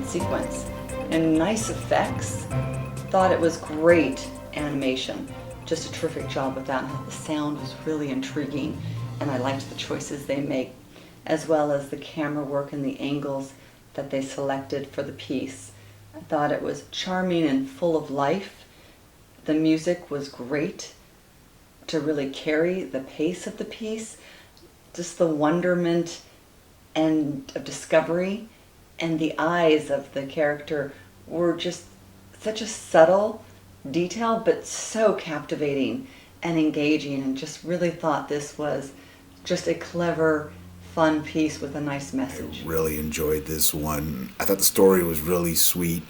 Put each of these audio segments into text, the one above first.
sequence. And nice effects. Thought it was great animation. Just a terrific job with that. The sound was really intriguing, and I liked the choices they make, as well as the camera work and the angles that they selected for the piece. I thought it was charming and full of life. The music was great to really carry the pace of the piece. Just the wonderment and of discovery, and the eyes of the character were just such a subtle detail, but so captivating and engaging, and just really thought this was just a clever, fun piece with a nice message. I really enjoyed this one. I thought the story was really sweet.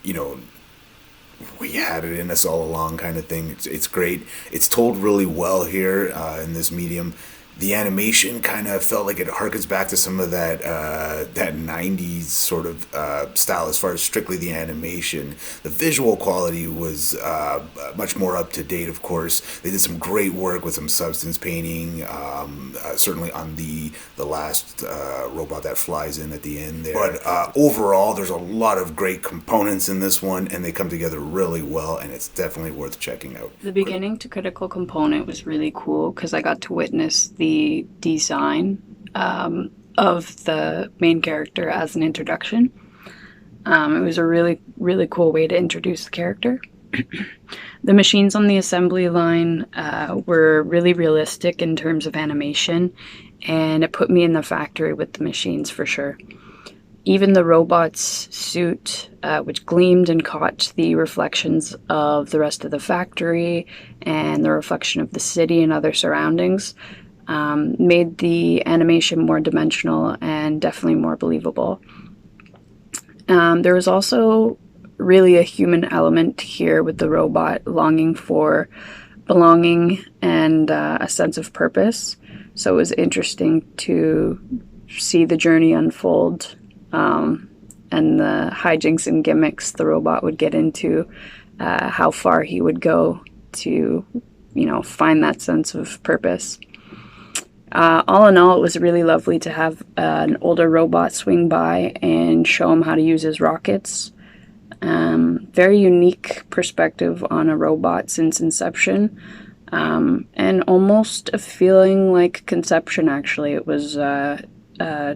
You know, we had it in us all along kind of thing. It's great. It's told really well here in this medium. The animation kind of felt like it harkens back to some of that 90s sort of style as far as strictly the animation. The visual quality was much more up to date, of course. They did some great work with some substance painting, certainly on the last robot that flies in at the end there. But overall, there's a lot of great components in this one, and they come together really well, and it's definitely worth checking out. The beginning to Critical Component was really cool because I got to witness the design of the main character as an introduction. It was a really, really cool way to introduce the character. The machines on the assembly line were really realistic in terms of animation, and it put me in the factory with the machines for sure. Even the robot's suit, which gleamed and caught the reflections of the rest of the factory and the reflection of the city and other surroundings, made the animation more dimensional and definitely more believable. There was also really a human element here with the robot longing for belonging and a sense of purpose. So it was interesting to see the journey unfold and the hijinks and gimmicks the robot would get into, how far he would go to, find that sense of purpose. All in all, it was really lovely to have an older robot swing by and show him how to use his rockets. Very unique perspective on a robot since inception, and almost a feeling like conception, actually. It was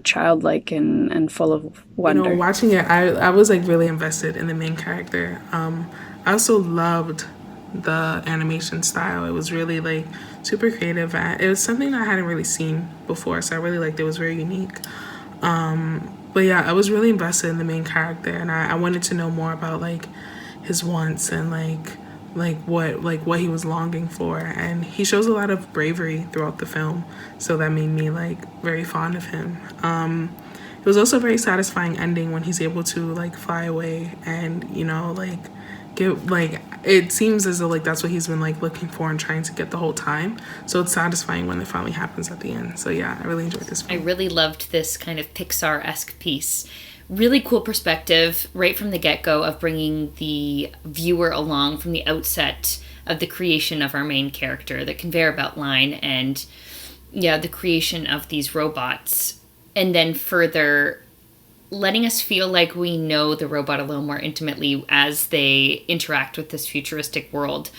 childlike and full of wonder. Watching it, I was like really invested in the main character. I also loved the animation style. It was really like super creative. It was something I hadn't really seen before, so I really liked it. It was very unique. But yeah, I was really invested in the main character, and I wanted to know more about like his wants and what he was longing for. And he shows a lot of bravery throughout the film, so that made me like very fond of him. It was also a very satisfying ending when he's able to like fly away and it seems as though like that's what he's been like looking for and trying to get the whole time. So it's satisfying when it finally happens at the end. So yeah, I really enjoyed this film. I really loved this kind of Pixar-esque piece. Really cool perspective right from the get-go of bringing the viewer along from the outset of the creation of our main character, the conveyor belt line, and the creation of these robots, and then further letting us feel like we know the robot a little more intimately as they interact with this futuristic world.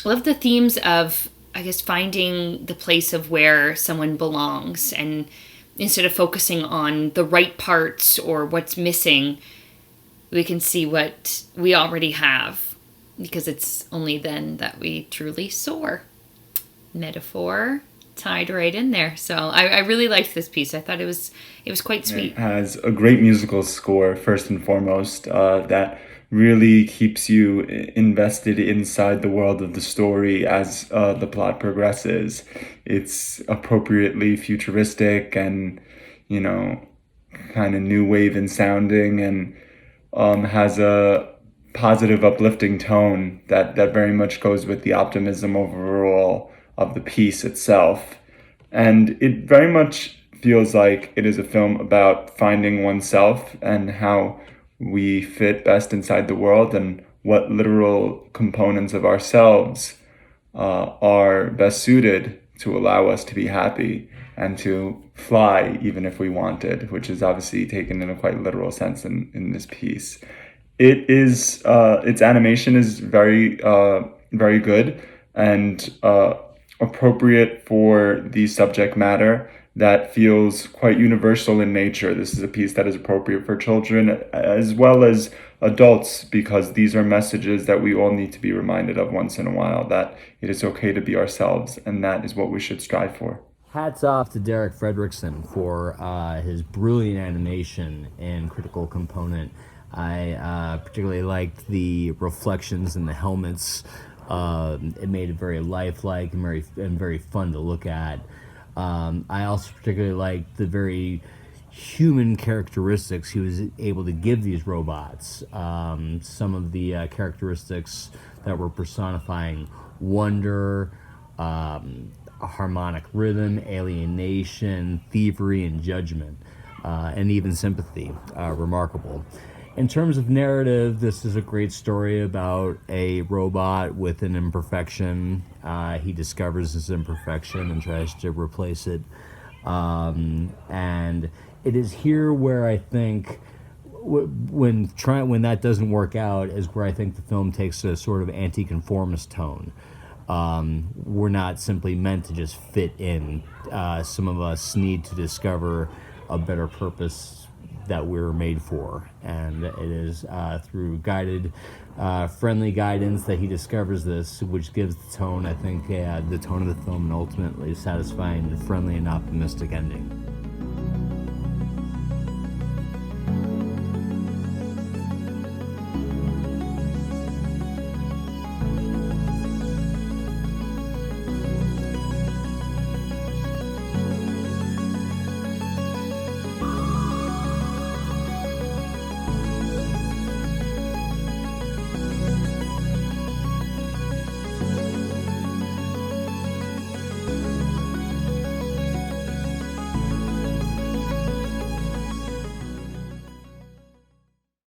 I love the themes of, I guess, finding the place of where someone belongs, and instead of focusing on the right parts or what's missing, we can see what we already have, because it's only then that we truly soar. Metaphor tied right in there. So I really liked this piece. I thought it was quite sweet. It has a great musical score, first and foremost, that really keeps you invested inside the world of the story as the plot progresses. It's appropriately futuristic and, kind of new wave in sounding, and has a positive, uplifting tone that very much goes with the optimism overall of the piece itself. And it very much feels like it is a film about finding oneself and how we fit best inside the world, and what literal components of ourselves are best suited to allow us to be happy and to fly even if we wanted, which is obviously taken in a quite literal sense in this piece. It is its animation is very good and appropriate for the subject matter that feels quite universal in nature. This is a piece that is appropriate for children as well as adults, because these are messages that we all need to be reminded of once in a while, that it is okay to be ourselves, and that is what we should strive for. Hats off to Derek Frederickson for his brilliant animation in Critical Component. I particularly liked the reflections in the helmets. It made it very lifelike and very fun to look at. I also particularly liked the very human characteristics he was able to give these robots. Some of the characteristics that were personifying wonder, harmonic rhythm, alienation, thievery, and judgment, and even sympathy. Remarkable. In terms of narrative, this is a great story about a robot with an imperfection. He discovers his imperfection and tries to replace it. And it is here where I think when that doesn't work out is where I think the film takes a sort of anti-conformist tone. We're not simply meant to just fit in. Some of us need to discover a better purpose that we were made for, and it is through guided, friendly guidance that he discovers this, which gives the tone, I think, the tone of the film, an ultimately satisfying, friendly, and optimistic ending.